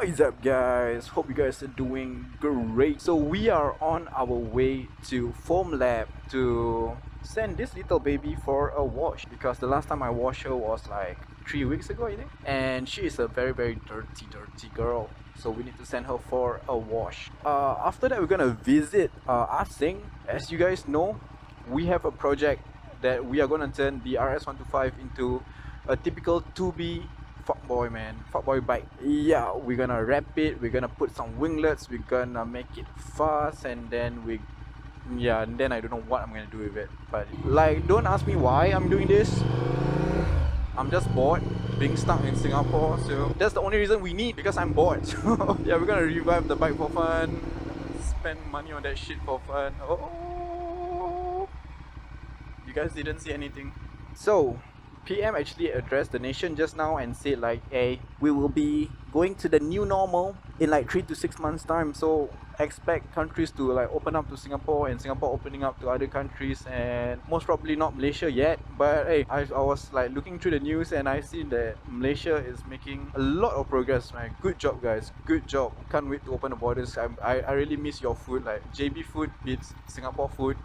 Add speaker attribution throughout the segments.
Speaker 1: What's up guys, hope you guys are doing great. So we are on our way to Foam Lab to send this little baby for a wash, because the last time I washed her was like 3 weeks ago I think, and she is a very dirty girl, so we need to send her for a wash. After that we're gonna visit ahseng. As you guys know, we have a project that we are gonna turn the RS125 into a typical 2B fuckboy bike. Yeah, we're gonna wrap it, we're gonna put some winglets, we're gonna make it fast, and then I don't know what I'm gonna do with it. But like, don't ask me why I'm doing this. I'm just bored being stuck in Singapore, so that's the only reason we need, because I'm bored. So yeah, we're gonna revive the bike for fun, spend money on that shit for fun. Oh, you guys didn't see anything. So PM actually addressed the nation just now and said like, hey, we will be going to the new normal in like 3 to 6 months time, so expect countries to like open up to Singapore, and Singapore opening up to other countries, and most probably not Malaysia yet. But hey, I was like looking through the news and I see that Malaysia is making a lot of progress, man. Good job guys, good job. Can't wait to open the borders. I really miss your food. Like, JB food beats Singapore food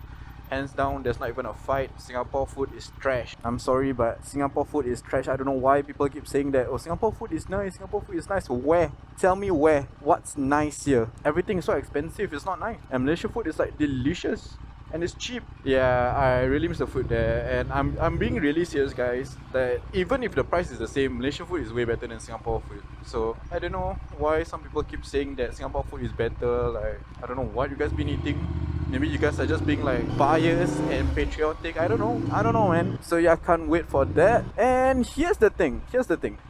Speaker 1: hands down. There's not even a fight. Singapore food is trash. I'm sorry, but Singapore food is trash. I don't know why people keep saying that, oh, Singapore food is nice, Singapore food is nice. Where? Tell me where. What's nice here? Everything is so expensive, it's not nice. And Malaysia food is like delicious and it's cheap. Yeah, I really miss the food there, and I'm being really serious guys, that even if the price is the same, Malaysian food is way better than Singapore food. So I don't know why some people keep saying that Singapore food is better. Like, I don't know what you guys been eating. Maybe you guys are just being like biased and patriotic. I don't know man. So yeah, can't wait for that. And here's the thing,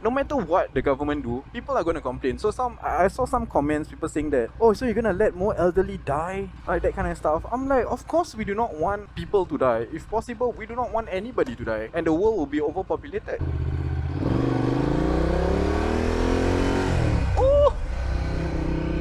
Speaker 1: no matter what the government do, people are gonna complain. So I saw some comments, people saying that, oh, so you're gonna let more elderly die, like that kind of stuff. I'm like, of course we do not want people to die. If possible, we do not want anybody to die, and the world will be overpopulated.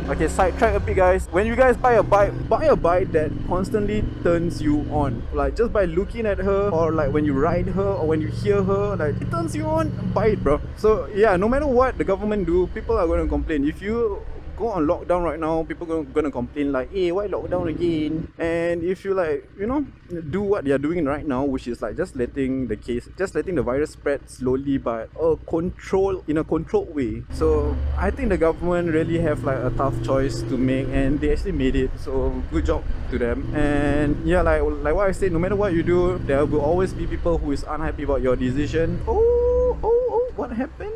Speaker 1: Okay, sidetrack a bit guys. When you guys buy a bike that constantly turns you on. Like, just by looking at her, or like when you ride her, or when you hear her, like it turns you on, buy it bro. So yeah, no matter what the government do, people are going to complain. If you go on lockdown right now, people gonna complain like, hey, why lockdown again? And if you like, you know, do what they are doing right now, which is like just letting the virus spread slowly, but in a controlled way. So I think the government really have like a tough choice to make, and they actually made it. So good job to them. And yeah, like what I said, no matter what you do, there will always be people who is unhappy about your decision. Oh, what happened?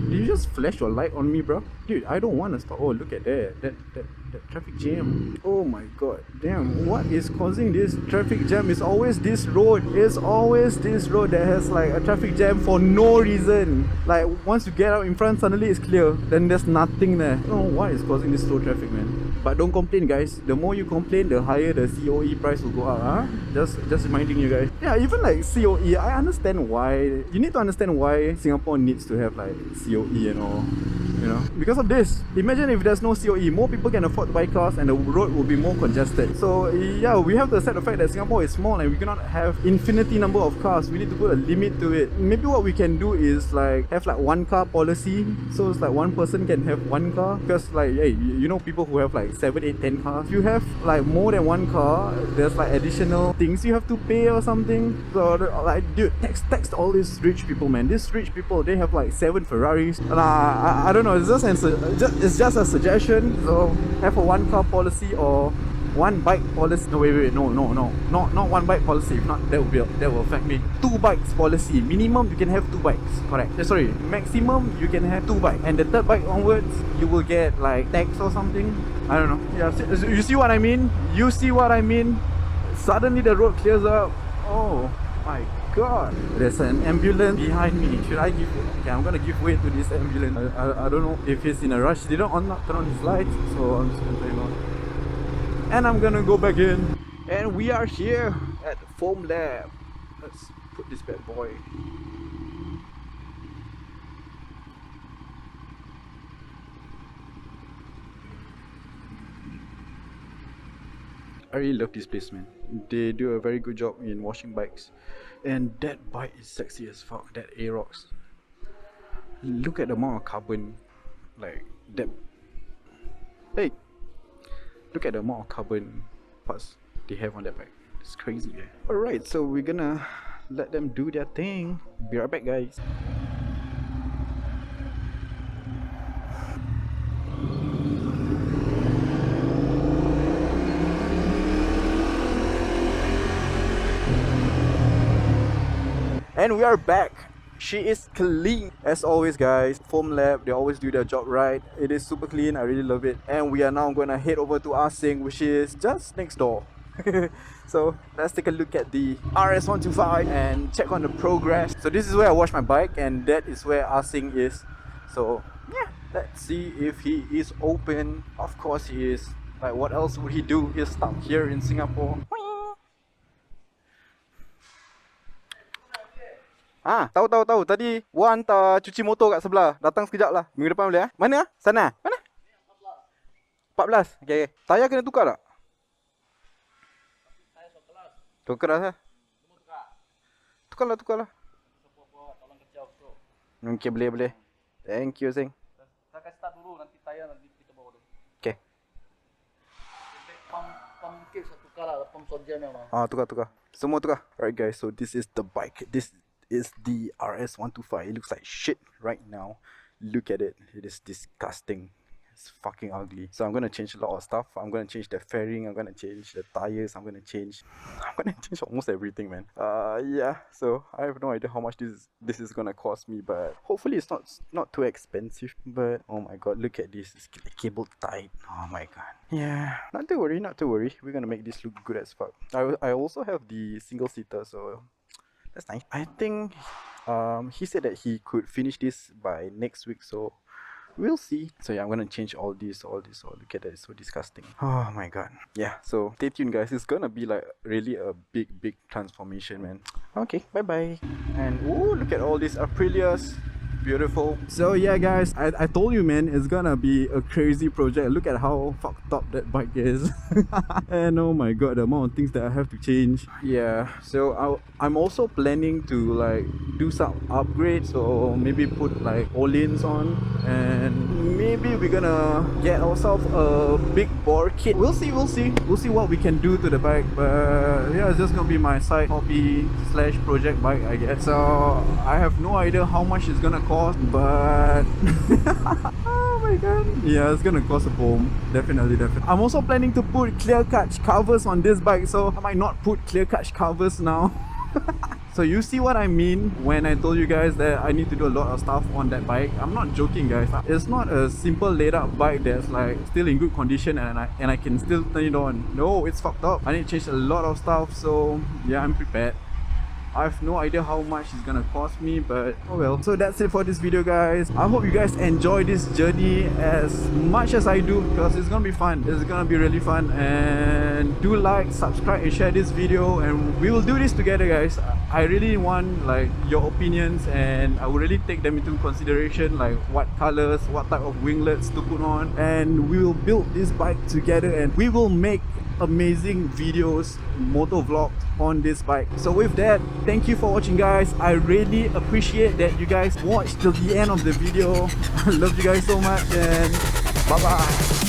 Speaker 1: Did you just flash your light on me, bro? Dude, I don't want to stop. Oh, look at that traffic jam. Oh my god, damn, what is causing this traffic jam? It's always this road that has like a traffic jam for no reason. Like, once you get out in front, suddenly it's clear, then there's nothing there. I don't know what is causing this slow traffic, man. But don't complain guys, the more you complain, the higher the COE price will go up, huh? Just reminding you guys. Yeah, even like COE, I understand why. You need to understand why Singapore needs to have like COE and all, you know, because of this. Imagine if there's no COE, more people can afford to buy cars and the road will be more congested. So yeah, we have to accept the fact that Singapore is small and we cannot have infinity number of cars. We need to put a limit to it. Maybe what we can do is like have like one car policy, so it's like one person can have one car. Because like, hey, you know, people who have like 7, 8, 10 cars, if you have like more than one car, there's like additional things you have to pay or something. So like, dude, text all these rich people, man. These rich people, they have like 7 Ferraris. And I don't know, it's just a suggestion. So have a one car policy or one bike policy. No, wait, no, not one bike policy. If not, that will affect me. 2 bikes policy. Minimum you can have 2 bikes. Correct. Sorry, maximum you can have 2 bikes, and the 3rd bike onwards you will get like tax or something. I don't know. Yeah, you see what I mean? Suddenly the road clears up. Oh my god, there's an ambulance behind me. Should I give way? Okay, I'm gonna give way to this ambulance. I don't know if he's in a rush. They don't turn on his lights, so I'm just gonna turn on. And I'm gonna go back in. And we are here at Foam Lab. Let's put this bad boy. I really love this place, man. They do a very good job in washing bikes. And that bike is sexy as fuck, that Aerox. Look at the amount of carbon, like that. Hey, look at the amount of carbon parts they have on that bike. It's crazy, yeah. Alright, so we're gonna let them do their thing. Be right back, guys. And we are back. She is clean as always, guys. Foam Lab, they always do their job right. It is super clean, I really love it. And we are now gonna head over to ahseng, which is just next door. So let's take a look at the RS125 and check on the progress. So this is where I wash my bike, and that is where ahseng is. So yeah, let's see if he is open. Of course he is. Like, what else would he do? He's stuck here in Singapore. Ah, tahu. Tadi Wan hantar cuci motor kat sebelah. Datang sekejap lah. Minggu depan boleh ah? Mana ah? Sana? Mana? 14. Okay. Tayar kena tukar tak? Tukar lah. Tukar lah. Okay, boleh. Thank you, Sing.
Speaker 2: Saya kasih start dulu, nanti tayar nanti kita bawa dulu.
Speaker 1: Okay.
Speaker 2: Pump mungkin saya tukar lah, pump sodiumnya lah.
Speaker 1: Ah, tukar. Semua tukar. Alright guys, so this is the bike. This is the RS125. It looks like shit right now. Look at it. It is disgusting. It's fucking ugly. So I'm gonna change a lot of stuff. I'm gonna change the fairing. I'm gonna change the tires. I'm gonna change almost everything, man. Yeah. So I have no idea how much this is gonna cost me, but hopefully it's not too expensive. But oh my god, look at this. It's cable tied. Oh my god. Yeah. Not to worry. We're gonna make this look good as fuck. I also have the single seater, so that's nice. I think he said that he could finish this by next week, so we'll see. So yeah, I'm gonna change all this. Oh, look at that, it's so disgusting. Oh my god. Yeah, so stay tuned, guys. It's gonna be like really a big transformation, man. Okay, bye bye. And ooh, look at all these Aprilias. Beautiful. So yeah, guys, I told you, man, it's gonna be a crazy project. Look at how fucked up that bike is. And oh my god, the amount of things that I have to change. Yeah, so I'm also planning to like do some upgrades, so maybe put like Olins on, and maybe we're gonna get ourselves a big bore kit. We'll see what we can do to the bike. But yeah, it's just gonna be my side hobby / project bike, I guess. So I have no idea how much it's gonna cost, but oh my god, yeah, it's gonna cost a bomb. Definitely. I'm also planning to put clear cut covers on this bike, so I might not put clear cut covers now. So you see what I mean when I told you guys that I need to do a lot of stuff on that bike. I'm not joking, guys. It's not a simple laid up bike that's like still in good condition and I can still turn it on. No, it's fucked up. I need to change a lot of stuff, so yeah, I'm prepared. I have no idea how much it's gonna cost me, but oh well. So that's it for this video, guys. I hope you guys enjoy this journey as much as I do, because it's gonna be fun. It's gonna be really fun. And do like, subscribe and share this video, and we will do this together, guys. I really want like your opinions, and I will really take them into consideration, like what colors, what type of winglets to put on, and we will build this bike together, and we will make amazing videos, motovlogs on this bike. So with that, thank you for watching, guys. I really appreciate that you guys watched till the end of the video. I love you guys so much, and bye bye.